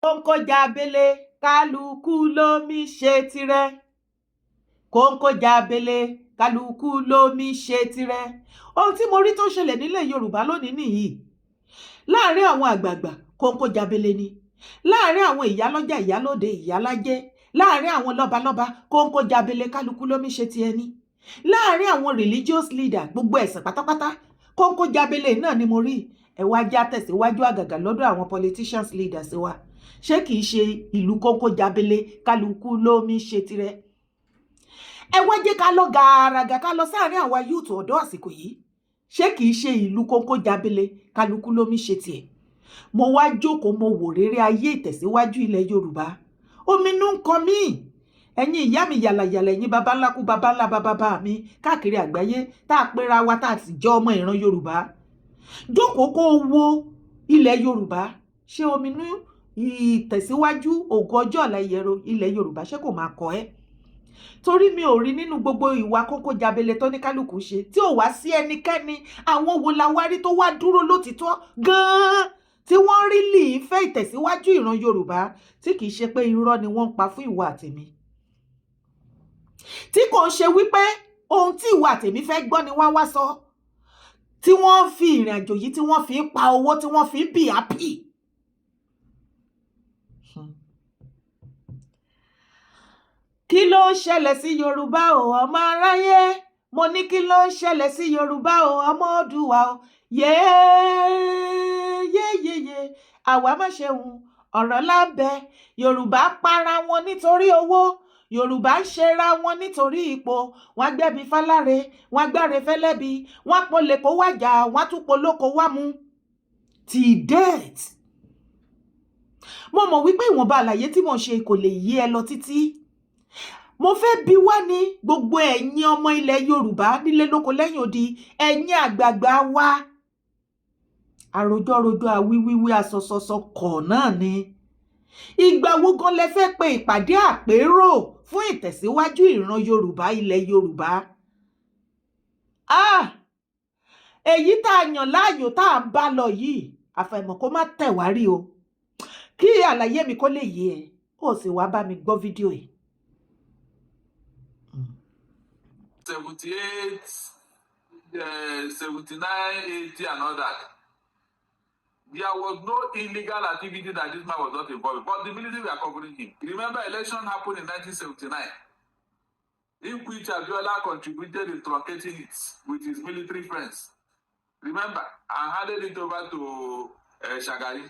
Kóńkó jábélé kálukú lómi ṣe tirẹ̀. Kóńkó jábélé kálukú lómi ṣe tirẹ̀. Ohun tí mo rí tó ṣẹlẹ̀ nílẹ̀ Yorùbá lónìí nìyí. Láàárín àwọn àgbààgbà kóńkó jábélé ni. Láàárín àwọn ìyálọ́jà ìyálóde ìyálájé, láàárín àwọn lọ́balọ́ba kóńkó jábélé kálukú lómi ṣe ti ẹni. Láàárín àwọn religious leader gbogbo ẹ̀sìn pátápátá kóńkó jábélé náà ni mo rí. Ẹ wá já tẹ̀síwájú àgàgà lọ́dọ̀ àwọn politicians leaders wa. Ṣé kìí ṣe ìlú kóńkó jábélé kálukú lómi ṣe tirẹ̀? Ẹ wá jẹ́ ká lọ gàràgà ká lọ sáàárín àwa youth ọ̀dọ́ àsìkò yìí. Ṣé kìí ṣe ìlú kóńkó jábélé kálukú lómi ṣe tiẹ̀? Mo wá jókòó mo wò rere ayé ìtẹ̀síwájú ilẹ̀ Yorùbá. Ominú ń kọ mí. Ẹ̀yin ìyá mi yàlàyàlà, ẹ̀yin baba ńlá kú baba ńlá baba mi káàkiri àgbáyé tá a pera wa tá a sì jẹ́ ọmọ ìran Yorùbá. Jókòó kó wo ilẹ̀ Yorùbá. Ṣé ominú ìtẹ̀síwájú ògo ọjọ́ ọ̀la ilẹ̀ Yorùbá ṣé kò máa kọ ẹ́? Torí mi ò rí nínú gbogbo ìwà kóńkó jábélé tó ní kálukú ṣe tí ò wá sí ẹnikẹ́ni. Àwọn wo la wá rí tó wá dúró lótìtọ́ gan-an tí wọ́n rí lì í fẹ́ ìtẹ̀síwájú ìran Yorùbá tí kìí ṣe pé irọ́ ni wọ́n ń pa fún ìwà àtẹ̀mí. Tí kò ń ṣe wípé ohun tí ìwà àtẹ̀mí fẹ́ gbọ́ ni wọ́n wá sọ. Tí wọ́n fi ìrìn àjò yìí tí wọ́n fi ń pa owó tí wọ́n fi ń bì happy. Kí ló ń ṣẹlẹ̀ sí Yorùbá o ọmọ aráyé? Mo ní kí ló ń ṣẹlẹ̀ sí Yorùbá o ọmọ Oòduà o? Yéyéyéyé àwa má ṣe hùn ọ̀rọ̀ lábẹ́. Yorùbá para wọn nítorí owó. Yorùbá ń ṣera wọn nítorí ipò. Wọ́n gbẹ́bi fáláre, wọ́n gbáre fẹ́lẹ́bi, wọ́n polè kó wájà, wọ́n tún polóko wá mú. Dide. Mo mọ̀ wípé ìwọ̀nba àlàyé tí mo ṣe kò lè yé ẹ lọ títí. Mo fẹ́ bi wá ní gbogbo ẹ̀yin ọmọ ilẹ̀ Yorùbá nílé lóko lẹ́yìn odi, ẹ̀yin àgbààgbà wa. Àròjọ́rojọ́ àwíwíwí asọ̀sọ̀sọ̀ kọ̀ náà ni. Ìgbà wo gan lẹ fẹ́ pe ìpàdé àpérò fún ìtẹ̀síwájú ìran Yorùbá ilẹ̀ Yorùbá? Èyí tá a yàn láàyò tá a ń bá lọ yìí àfàìmọ̀ kó má tẹ̀ wá rí o. Kí àlàyé mi kó lè yé ẹ, ó sì wá bá mi gbọ́ fídíò yìí. 78, 79, 80 and all that. There was no illegal activity that this man was not involved in, but the military were covering him. Remember, election happened in 1979, in which Abiola contributed in truncating it with his military friends. Remember, and handed it over to Shagari.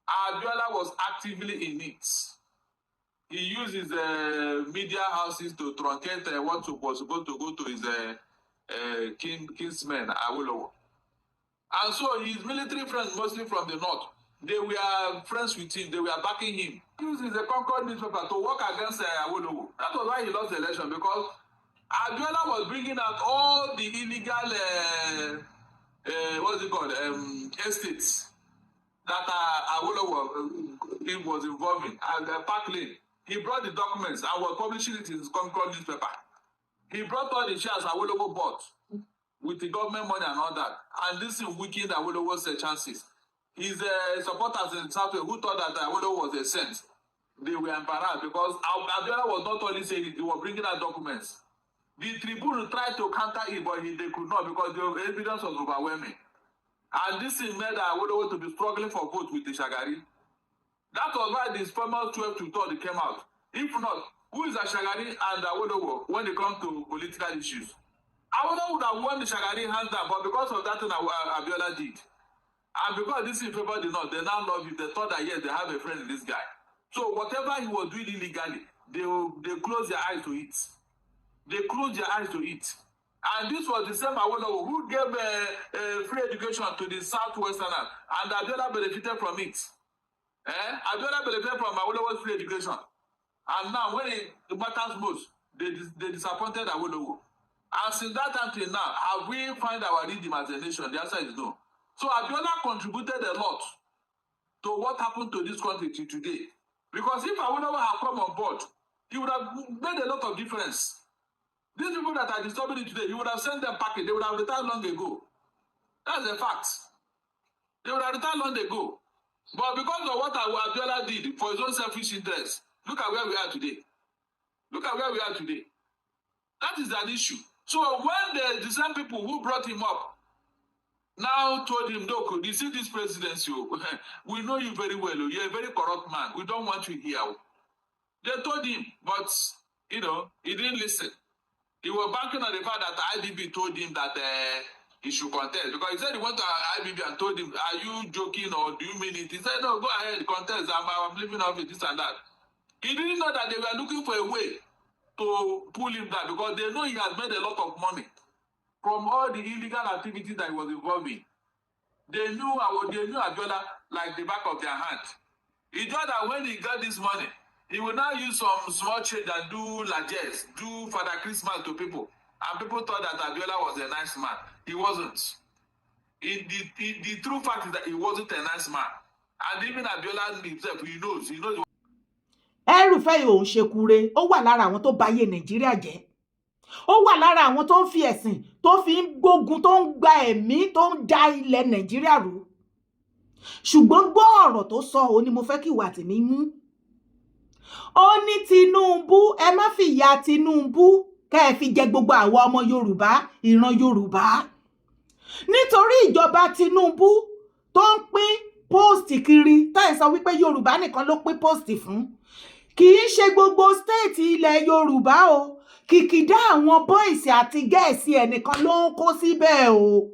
Abiola was actively in it. He used his media houses to truncate what was supposed to go to his kinsmen, Awolowo. And so his military friends, mostly from the north, they were friends with him, they were backing him. He used the Concord newspaper to work against Awolowo. That was why he lost the election, because Abiola was bringing out all the illegal, what's it called, estates that Awolowo was involved in, and Park Lane. He brought the documents and was publishing it in his Concord newspaper. He brought all the shares Awolowo bought with the government money and all that. And this is weakened Awolowo's chances. His supporters in Southwest who thought that Awolowo was a saint, they were embarrassed because Abiola was not only saying it, he was bringing out documents. The Tribune tried to counter it, but they could not because the evidence was overwhelming. And this made Awolowo to be struggling for votes with the Shagari. That was why this famous 12 to 30 came out. If not, who is a Shagari and Awolowo when it comes to political issues? Awolowo would have won the Shagari hands down, but because of that thing Abiola did. And because this in favor did not, they now love you. They thought that yes, they have a friend in this guy. So whatever he was doing illegally, they closed their eyes to it. They closed their eyes to it. And this was the same Awolowo who gave free education to the Southwesterners, and Abiola benefited from it. Abiola benefited from Awolowo's free education. And now when it matters most, they disappointed Awolowo. And since that time till now, have we found our rhythm as a nation? The answer is no. So Abiola contributed a lot to what happened to this country till today. Because if Awolowo had come on board, he would have made a lot of difference. These people that are disturbing it today, he would have sent them packing. They would have retired long ago. That's a fact. They would have retired long ago. But because of what Abiola did for his own selfish interest, look at where we are today. Look at where we are today. That is an issue. So when the same people who brought him up now told him, look, you see this presidency, we know you very well. You're a very corrupt man. We don't want you here. They told him, but, he didn't listen. He was banking on the fact that IBB told him that he should contest. Because he said he went to IBB and told him, are you joking or do you mean it? He said, no, go ahead, contest. I'm leaving off it, this and that. He didn't know that they were looking for a way to pull him down because they know he has made a lot of money from all the illegal activities that he was involved in. They knew Abiola like the back of their hand. He thought that when he got this money, he will now use some small change and do largesse, do Father Christmas to people. And people thought that Abiola was a nice man. He wasn't. The true fact is that he wasn't a nice man. And even Abiola himself, he knows. El-Rufai òun ṣe kure, ó wà lára àwọn tó bayé Nàìjíríà jẹ́. Ó wà lára àwọn tó ń fi ẹ̀sìn tó fi ń gbógun tó ń gba ẹ̀mí tó ń da ilẹ̀ Nàìjíríà rú. Ṣùgbọ́n gbọ́ ọ̀rọ̀ tó sọ òun ni mo fẹ́ kí ìwà tèmi mú. Ó ní Tinubu, ẹ má fi ìyà Tinubu kẹ́ ẹ fi jẹ gbogbo àwa ọmọ Yorùbá, ìran Yorùbá. Nítorí ìjọba Tinubu tó ń pín post kiri, tá ẹ sọ wípé Yorùbá nìkan ló pín post fún. Kì í ṣe gbogbo state ilẹ̀ Yorùbá o. Kìkìdá àwọn boys àti girls ẹnìkan ló ń kó síbẹ̀ o.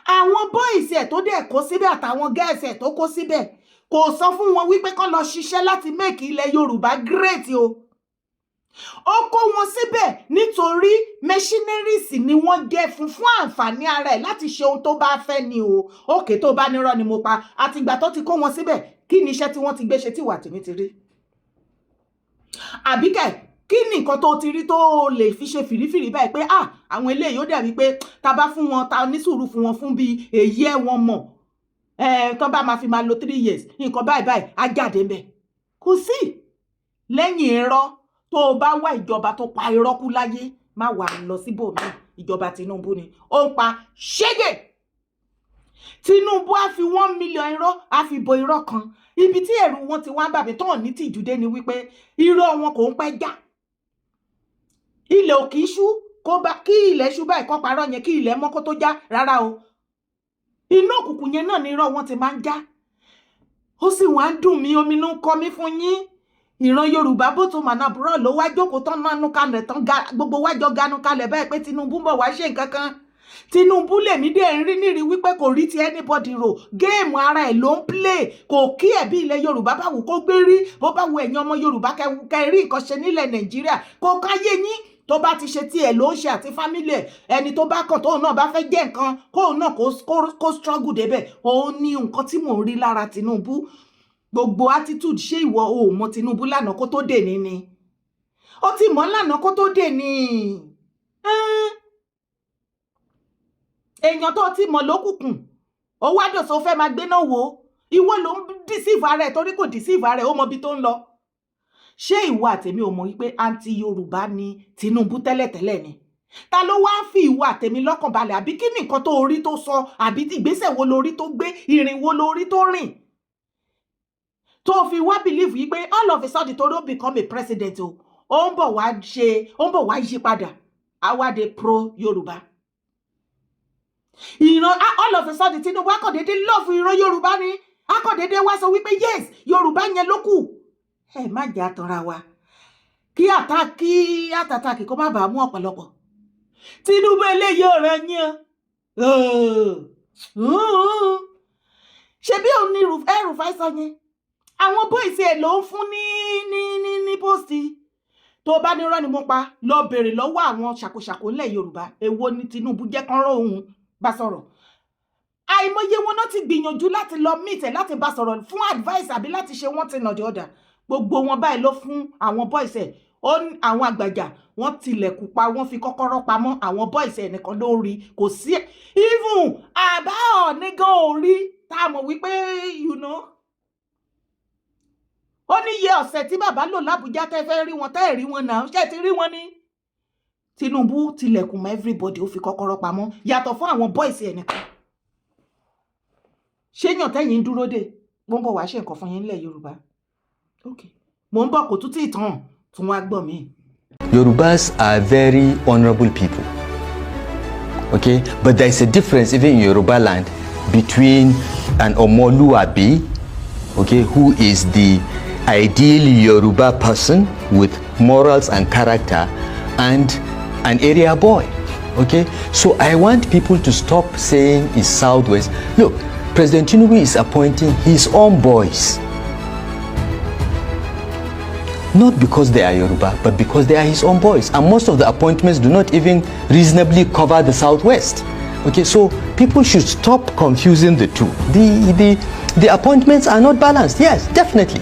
Àwọn boys ẹ̀ tó dẹ̀ kó síbẹ̀ àtàwọn girls ẹ̀ tó kó síbẹ̀ kò sọ fún wọn wípé kán lọ ṣiṣẹ́ láti make ilẹ̀ Yorùbá great o. Ó kó wọn síbẹ̀ nítorí machineries ni wọ́n jẹ́ fún àǹfààní ara ẹ̀ láti ṣe ohun tó bá fẹ́ ni o. Òkè tó bá nírọ́ ni mo pa àtìgbà tó ti kó wọn síbẹ̀ kí ni iṣẹ́ tí wọ́n ti gbé ṣe tí wà tèmi ti rí. Àbíkẹ́ kí ni nǹkan tó ti rí tó lè fi ṣe fìrífìrí báyìí pé àwọn eléyìí ó dàbí pé ta bá fún wọn ta ní sùúrù fún wọn fún bí èyí ẹ̀ wọn mọ̀ tó bá máa fi máa lo 3 years nǹkan báyìí á jáde ń bẹ̀. Kò sí lẹ́yìn irọ́ tó bá wá ìjọba tó pa irọ́ kú láyé má wà lọ síbòmíì ìjọba Tinubu ni ó ń pa ṣégè. Tinubu á fi 1 million irọ́ á fi bo irọ́ kan. Ibi tí ẹ̀rù wọn ti wá ń bàbí tán ní tìjúdé ni wípé irọ́ wọn kò ń pẹ́ já. Ilẹ̀ ò kì í ṣú kí ilẹ̀ ṣú báyìí kó parọ́ yẹn kí ilẹ̀ mọ́ kó tó já rárá o. Inú òkùnkùn yẹn náà ni irọ́ wọn ti máa ń já. Ó sì wá ń dùn mí omi ló ń kọ mí fún yín. Ìran Yorùbá bó tó màná búrọ̀ ló wá jókòó tán nánú kalẹ̀ tán gbogbo wájọ ganu kalẹ̀ báyìí pé Tinubu ń bọ̀ wá ṣe nǹkan kan. Tinubu lèmi dé ń rí nírí wípé kò rí ti anybody rò géèmù ara ẹ̀ ló ń play kò kí ẹ̀ bí ilẹ̀ Yorùbá bá wù kó gbé rí bó bá wù ẹ̀yin ọmọ Yorùbá kẹ́ rí nǹkan ṣe nílẹ̀ Nàìjíríà kò káyé yín tó bá ti ṣe tí ẹ̀ ló ń ṣe àti family ẹ̀ ẹni tó bá kàn tóun náà bá fẹ́ jẹ́ nǹkan kóun náà kó struggle débẹ̀ òun ní nǹkan tí mò ń rí lára Tinubu. Gbogbo attitude ṣé ìwọ ò mọ Tinubu lánàá kó tó dé ni ó ti mọ̀ lánàá kó tó dé ni èèyàn tó ti mọ̀ lókùnkùn ó wá dòsó fẹ́ máa gbé náà wò ìwọ ló ń deceive ara ẹ̀ torí kò deceive ara ẹ̀ ó mọ ibi tó ń lọ. Ṣé ìwọ àtèmi ò mọ̀ wípé anti Yorùbá ni Tinubu tẹ́lẹ̀tẹ́lẹ̀ ni? Ta ló wá ń fi ìwọ àtèmi lọ́kàn balẹ̀ àbí kí ni nǹkan tó orí tó sọ àbí ìgbésẹ̀ wo lórí tó gbé ìrìn wo lórí tó rìn tó fi wá believe wípé all of a sudden tó ló become a president o ó ń bọ̀ wá yí padà àwádé pro Yorùbá. Ìran all of a sudden Tinubu akọ̀dédé love ìran Yorùbá ni akọ̀dédé wá sọ wípé yes Yorùbá yẹn ló kù. Ẹ má jẹ́ àtọ̀ra wa kí àtàtàkì kó má bàa mú ọ̀pọ̀lọpọ̀. Tinubu eléyìí ọ̀rẹ́ yín ṣe bí òun ní El-Rufai sọ yẹn àwọn boys ẹ̀ ló ń fún ní pósìtì tó bá nírọ́ ni mo pa lọ bèrè lọ́wọ́ àwọn ṣàkóṣàkó ńlẹ̀ Yorùbá èwo ni Tinubu jẹ́ kán rọ́ òun bá sọ̀rọ̀. Àìmọye wọn náà ti gbìyànjú láti lọ meet ẹ̀ láti bá sọ̀rọ̀ fún advice àbí láti ṣe wọ́n ti nàjọ́ ọ̀dà gbogbo wọn báyìí ló fún àwọn boys ẹ̀ àwọn àgbàjà wọ́n tilẹ̀kùn pa wọ́n fi kọ́kọ́rọ́ pamọ́ àwọn boys ẹ̀ nìkan ló rí kò sí even àbá ọ̀nìgan ò rí tá a mọ̀ wípé ó ní iye ọ̀sẹ̀ tí bàbá lò l'Ábùjá tẹ́ fẹ́ rí wọn tẹ́ rí wọn náà ṣé ti rí wọn ní. Tinubu tilẹ̀kùn mọ́ everybody ó fi kọ́kọ́rọ́ pamọ́ yàtọ̀ fún àwọn boys ẹ̀ nìkan. Ṣéyàn tẹ́yìn dúró dé mo ń bọ̀ wá ṣe nǹkan fún yín nílẹ̀ Yorùbá. Okay, mo ń bọ̀ kò tún tí ì tán tún wá gbọ́ mi. Yorubas are very honorable people, okay? But there is a difference even in Yoruba land between an Omoluabi, okay, who is the ideal Yoruba person with morals and character, and an area boy, okay? So I want people to stop saying it's Southwest. Look, President Tinubu is appointing his own boys. Not because they are Yoruba, but because they are his own boys. And most of the appointments do not even reasonably cover the Southwest. Okay, so people should stop confusing the two. The appointments are not balanced. Yes, definitely.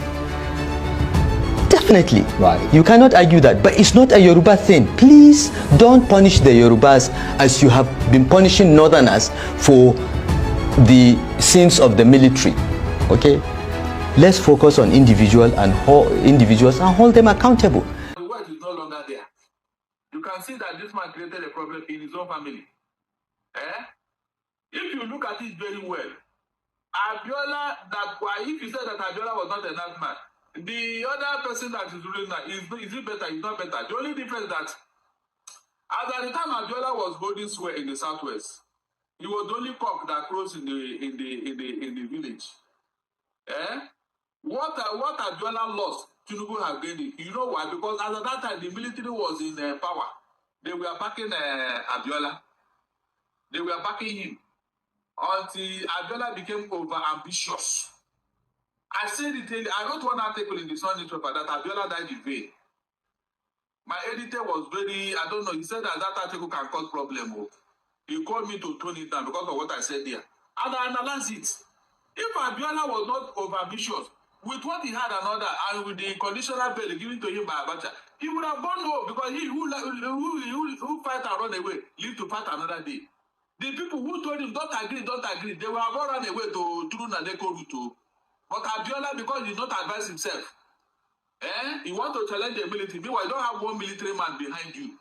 Definitely. Right. You cannot argue that. But it's not a Yoruba thing. Please don't punish the Yorubas as you have been punishing Northerners for the sins of the military. Okay? Let's focus on individuals and hold them accountable. The word is no longer there. You can see that this man created a problem in his own family. If you look at it very well, Abiola, if you said that Abiola was not a nice man, the other person that is ruling now, is it better? It's not better. The only difference that, as at the time Abiola was holding sway in the Southwest, he was the only cock that crossed in the village. What Abiola lost, Tinubu have gained it. You know why? Because at that time, the military was in power. They were backing Abiola. They were backing him until Abiola became over-ambitious. I said it, I wrote one article in the Sun newspaper that Abiola died in vain. My editor was very, I don't know, he said that article can cause problem. He called me to tone it down because of what I said there. And I analyzed it. If Abiola was not over-ambitious, with what he had another, and with the conditional bail given to him by Abacha, he would have gone home because he who fight and run away live to fight another day. The people who told him don't agree, they will have all run away to through Nadeko route. But Abiola, because he did not advise himself, he want to challenge the military. Meanwhile, you don't have one military man behind you.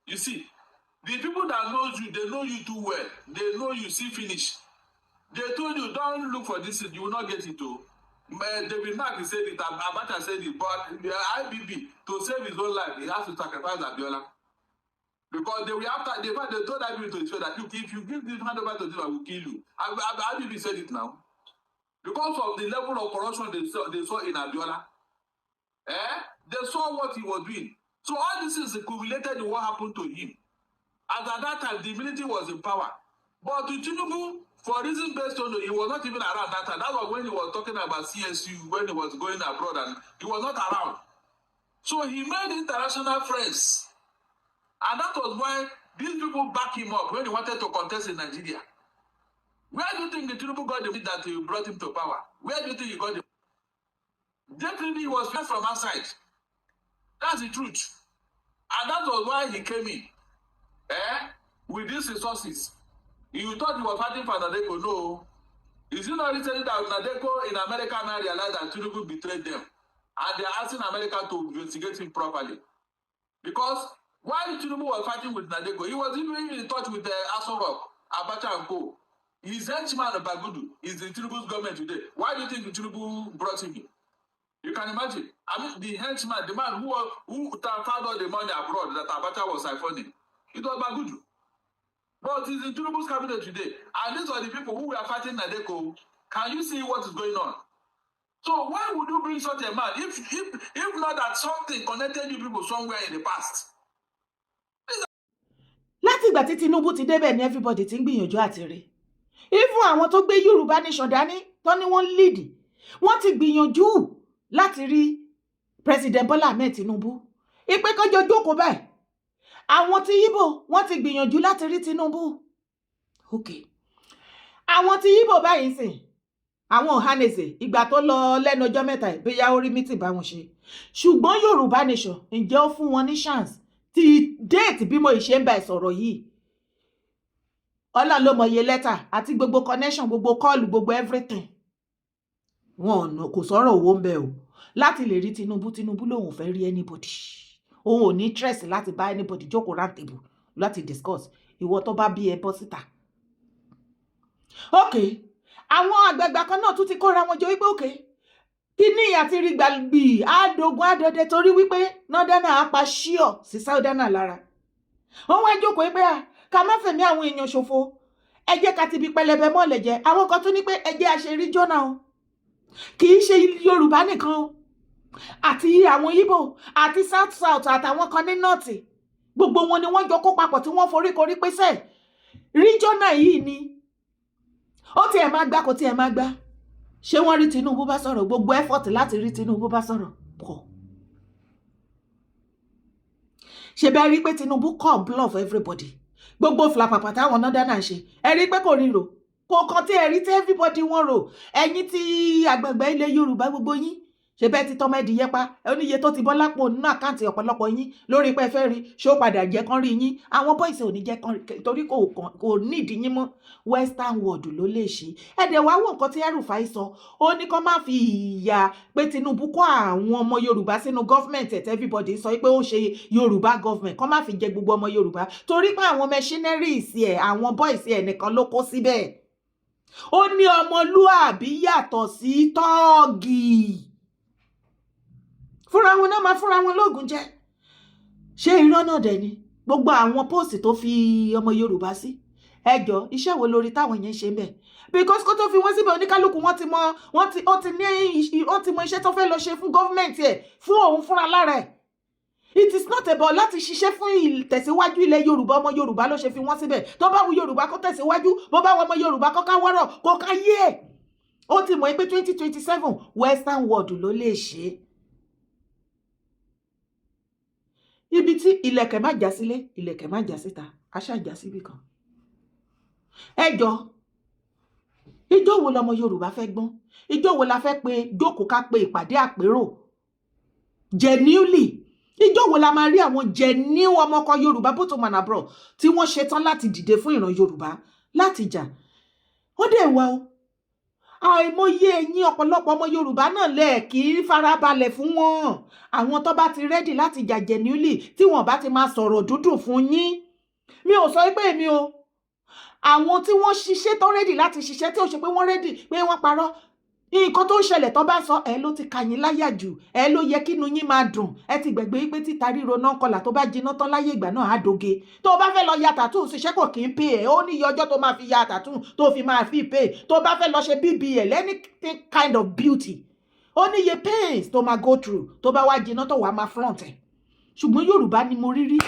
You see, the people that knows you, they know you too well. They know you see finish. They told you don't look for this, you will not get it too. David Mark said it, Abacha said it, but the IBB, to save his own life, he has to sacrifice Abiola. Because they were after, they told IBB to his face that, look, if you give this hand over to this, I will kill you. IBB said it now. Because of the level of corruption they saw in Abiola. They saw what he was doing. So all this is accumulated in what happened to him. As at that time, the military was in power. But to Tinubu, for reasons based on, he was not even around that time. That was when he was talking about CSU, when he was going abroad, and he was not around. So he made international friends. And that was why these people backed him up when he wanted to contest in Nigeria. Where do you think the Tinubu got the bit that he brought him to power? Where do you think he got the... Definitely he was from outside. That's the truth. And that was why he came in. With these resources. You thought he was fighting for Nadeko. No. Is it not written that Nadeko in America now realized that Tinubu betrayed them? And they are asking America to investigate him properly. Because while Tinubu was fighting with Nadeko, he was even in touch with the Aso Rock, Abacha and Co. His henchman Bagudu is in Tinubu's government today. Why do you think Tinubu brought him in? You can imagine. I mean, the henchman, the man who found all the money abroad that Abacha was siphoning, it was Bagudu. But he's in Tinubu's cabinet today. And these are the people who were fighting Nadeko. Can you see what is going on? So why would you bring such a man if not that something connected you people somewhere in the past? Láti ìgbà tí Tinubu ti débẹ̀ ni everybody ti ń gbìyànjú àti rí. Even àwọn tó gbé Yorùbá nation dání tó ní wọ́n lead, wọ́n ti gbìyànjú láti rí President Bola Ahmed Tinubu. Ìpè kọjọ jókòó báyìí. Àwọn ti Igbo wọ́n ti gbìyànjú láti rí Tinubu. Okay. Àwọn ti Igbo báyìí sìn. Àwọn Ohaneze ìgbà tó lọ lẹ́nu ọjọ́ mẹ́ta bóyá ó rí meeting bá wọn ṣe. Ṣùgbọ́n Yorùbá nation ǹjẹ́ ó fún wọn ní chance ti date bí mo ṣe ń bá sọ̀rọ̀ yìí. Ọlọ́run ló mọ iye letter àti gbogbo connection, gbogbo call, gbogbo everything. Wọn kò sọ̀rọ̀ owó ń bẹ o. Láti lè rí Tinubu lòun fẹ́ rí anybody. Òun ò ní stress láti bá anybody jókòó round table láti discuss. Ìwọ tó bá bí ẹ bọ́ síta. Okay. àwọn àgbààgbà kan náà tún ti kóra wọn jọ wípé òkè kíní àti rí gbàgbì àdógún àdọdẹ torí wípé nọ́dánà apá ṣíọ̀ sí sáúdánà lára. wọ́n wá jókòó pé ká má fẹ̀mí àwọn èèyàn ṣòfò, ẹ jẹ́ ká ti bi pẹlẹbẹ mọ́lẹ̀ jẹ. àwọn kan tún ní pé ẹ jẹ́ àṣerí jọ́nà o, kì í ṣe Yorùbá nìkan o, àti àwọn Ìgbò àti south àtàwọn kan ní north, gbogbo wọn ni wọ́n jọ kó papọ̀ tí wọ́n foríkorí pèsè ríjọ́nà yìí ni ó tiẹ̀ máa gbá kò tiẹ̀ máa gbá. ṣé wọ́n rí Tinubu bá sọ̀rọ̀? gbogbo effort láti rí Tinubu bá sọ̀rọ̀ pọ̀. ṣe bẹ́ẹ̀ rí pé Tinubu call bluff everybody, gbogbo flapapa táwọn Northerners ṣe ẹ rí pé kò ríro, kò kàn tí ẹ rí tí everybody wọ́n rò. ẹ̀yin tí àgbààgbà ilẹ̀ Yorùbá gbogbo yín ṣe bẹ́ẹ̀ ti tọ́mọ ẹ̀dìyẹ pa oníye tó ti bọ́ lápò nínú àkáǹtì ọ̀pọ̀lọpọ̀ yín lórí pé ẹ fẹ́ rí ṣó padà jẹ́ kán rí yín. àwọn bọ́ìsì ò ní jẹ́ kán rí torí kò nídìí yín mọ́. western world ló lè ṣe. ẹ̀dẹ̀ wá wò nǹkan tí El-Rufai sọ, ó ní kán má fi ìyà pé Tinubu kó àwọn ọmọ Yorùbá sínú gọ́fìmẹ̀ntì ẹ̀ everybody sọ pé ó ṣe Yorùbá gọ́fìmẹ̀ntì, kán má fi jẹ gbogbo ọmọ Yorùbá torí pé àwọn machineries ẹ̀ àwọn bọ́ìsì ẹ̀ nìkan ló kó síbẹ̀. ó ní ọmọlúàbí yàtọ̀ sí tọ́ọ̀gì, fúnra wọn náà máa fúnra wọn lóògùn jẹ. ṣé irọ́ náà dẹ̀ ni gbogbo àwọn póòsì tó fi ọmọ Yorùbá sí? ẹjọ́ iṣẹ́ wo lórí táwọn yẹn ṣe ń bẹ̀? because kó tó fi wọ́n síbẹ̀ oníkálukú wọ́n ti mọ iṣẹ́ tó fẹ́ lọ ṣe fún gọ́fìmẹ̀ntì ẹ̀ fún òun fúnra lára ẹ̀. it is not about láti ṣiṣẹ́ fún ìtẹ̀síwájú ilẹ̀ Yorùbá. ọmọ Yorùbá ló ṣe fi wọ́n síbẹ̀. tó bá wù Yorùbá kó tẹ̀síwájú, bó bá wù ọmọ Yorùbá kó ká wọ́rọ̀ kó ká yé ẹ̀. ó ti mọ̀ pé 2027 western world ló lè ṣe. ibi tí ilẹ̀kẹ̀ má já sílé ilẹ̀kẹ̀ má já síta aṣá já síbì kan. ẹjọ́ ìjọ́ wo lọmọ Yorùbá fẹ́ gbọ́n? ìjọ́ wo la fẹ́ pe jókòó ká pe ìpàdé àpérò genuinely? ìjọ́ wo la máa rí àwọn genuine ọmọkọ Yorùbá both home and abroad tí wọ́n ṣetán láti dìde fún ìran Yorùbá láti jà? wọ́n dẹ̀ wá o. àìmọye ẹ̀yin ọ̀pọ̀lọpọ̀ ọmọ Yorùbá náà lẹ̀ kì í farabalẹ̀ fún wọn. àwọn tó bá ti rẹ́dì láti jà genuinely tí wọ́n bá ti máa sọ̀rọ̀ dúdùn fún yín. mi ò sọ pé èmi o. àwọn tí wọ́n ṣiṣẹ́ tó rẹ́dì láti ṣiṣẹ́ tí ó ṣe pé wọ́n rẹ́dì pé wọ́n parọ́. nǹkan tó ń ṣẹlẹ̀ tó bá sọ ẹ ló ti kà yín láyà jù, ẹ ló yẹ kínú yín máa dùn. ẹ ti gbàgbé pé títa ríro náà kọlà tó bá jiná tán láyé ìgbà náà á doge. tó o bá fẹ́ lọ ya tattoo ṣiṣẹ́ kò kí ń pè ẹ́, ó ní iye ọjọ́ tó máa fi ya tattoo tó fi máa fi pay. tó o bá fẹ́ lọ ṣe BBL any kind of beauty ó ní iye pains tó máa go through tó bá wá jiná tó wà máa front ẹ̀. ṣùgbọ́n Yorùbá ni mo rí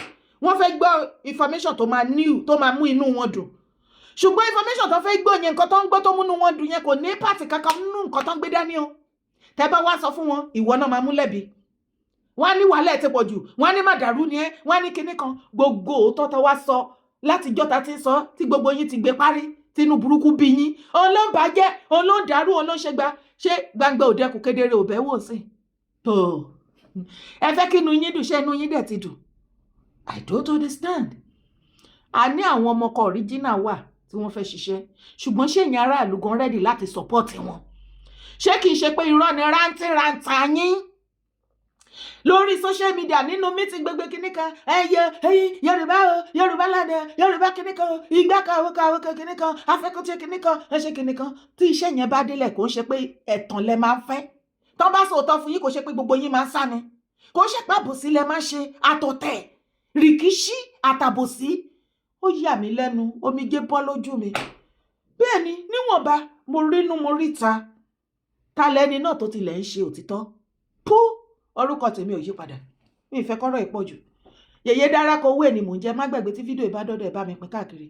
wọ́n fẹ́ gbọ́ information tó máa new tó máa mú inú wọn dùn. ṣùgbọ́n information tó fẹ́ gbọ́ yẹn nǹkan tó ń gbọ́ tó múnú wọn dùn yẹn kò ní pàtì kankan nínú nǹkan tó ń gbé dání o. tẹ́ bá wá sọ fún wọn ìwọ náà máa mú lẹ́bi. wọ́n á ní wàhálà ẹ̀ ti pọ̀ jù, wọ́n á ní màdàrú ni ẹ́, wọ́n á ní kinní kan. gbogbo òótọ́ tó wá sọ láti jọ́ta tí ń sọ tí gbogbo yín ti gbé parí tínú burúkú bí yín. òun ló ń bàjẹ́, òun ló ń dàrú, òun ló ń ṣe gba. ṣé gbangba òdẹkùn kedere ò bẹ́ wò sí? tó ẹ fẹ́ kí inú yín dùn, ṣé inú yín dẹ̀ ti dùn? I don't understand. a ní àwọn ọmọkọ original wà tí wọ́n fẹ́ ṣiṣẹ́, ṣùgbọ́n ṣé ẹ̀yin aráàlú gan ready láti support wọn? ṣé kìí ṣe pé irọ́ ni rántí yín lórí social media nínú meeting gbogbo kinní kan ẹyẹ Yorùbá o Yorùbá ládẹ Yorùbá kinní kan o ìgbà kan kinní kan afẹ́kọ̀tì kinní kan ẹṣẹ́ kinní kan. tí iṣẹ́ yẹn bá délẹ̀ kò ń ṣe pé ẹ̀tàn lẹ máa ń fẹ́. tọ́ bá sòótọ́ fún yín kò ṣe pé gbogbo yín máa ń sá ni, kò ṣe pé àbòsí lẹ máa ṣe àtọ̀tẹ̀ rìkíṣí àtàbòsí. ó yà mí lẹ́nu, omijé bọ́ lójú mi. bẹ́ẹ̀ ni níwọ̀nba mo rínú mo ríta. ta lẹni náà tó tilẹ̀ ń ṣe òtítọ́? pú orúkọ tèmi ò yí padà, mi ìfẹ́ kọ́rọ̀ ìpọ̀jù. Yèyé Dáràkọ Owó ni mò ń jẹ́. má gbàgbé tí fídíò ìbá dọ́dọ̀ ẹ̀ bá mi pín káàkiri.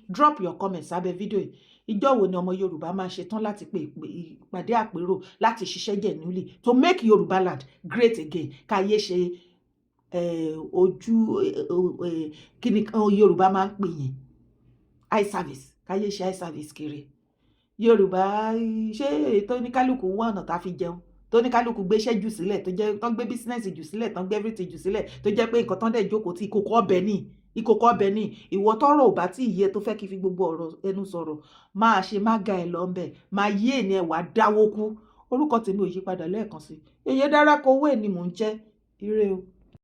drop your comments sábẹ́ fídíò yìí. ìjọ wo ni ọmọ Yorùbá máa ṣe tán láti pe ìpàdé àpérò láti ṣiṣẹ́ genuinely to make Yorùbá land great again? káyé ṣe ojú kíni Yorùbá máa ń pè yẹn eye service, káyé ṣe eye service kiri. Yorùbá ṣé ètò oníkálukú wà ọ̀nà tá a fi jẹun, tó ní kálukú gbéṣẹ́ jù sílẹ̀, tó jẹ́ tán gbé bísínẹ́sì jù sílẹ̀, tán gbé everything jù sílẹ̀, tó jẹ́ pé nǹkan tán dẹ̀ jókòó tí ìkòkò ọbẹ̀ ní ìwọ tọ́rọ̀ ò bá tí ìyẹ tó fẹ́ kí fi gbogbo ọ̀rọ̀ ẹnu sọ̀rọ̀ máa ṣe má ga ẹ̀ lọ́nbẹ̀ máa yé ènì ẹ̀wà dáwó kú. orúkọ tèmi ò yí padà lẹ́ẹ̀kan sí. Yèyé Dáràkọ Owó ni mò ń jẹ́. ire o.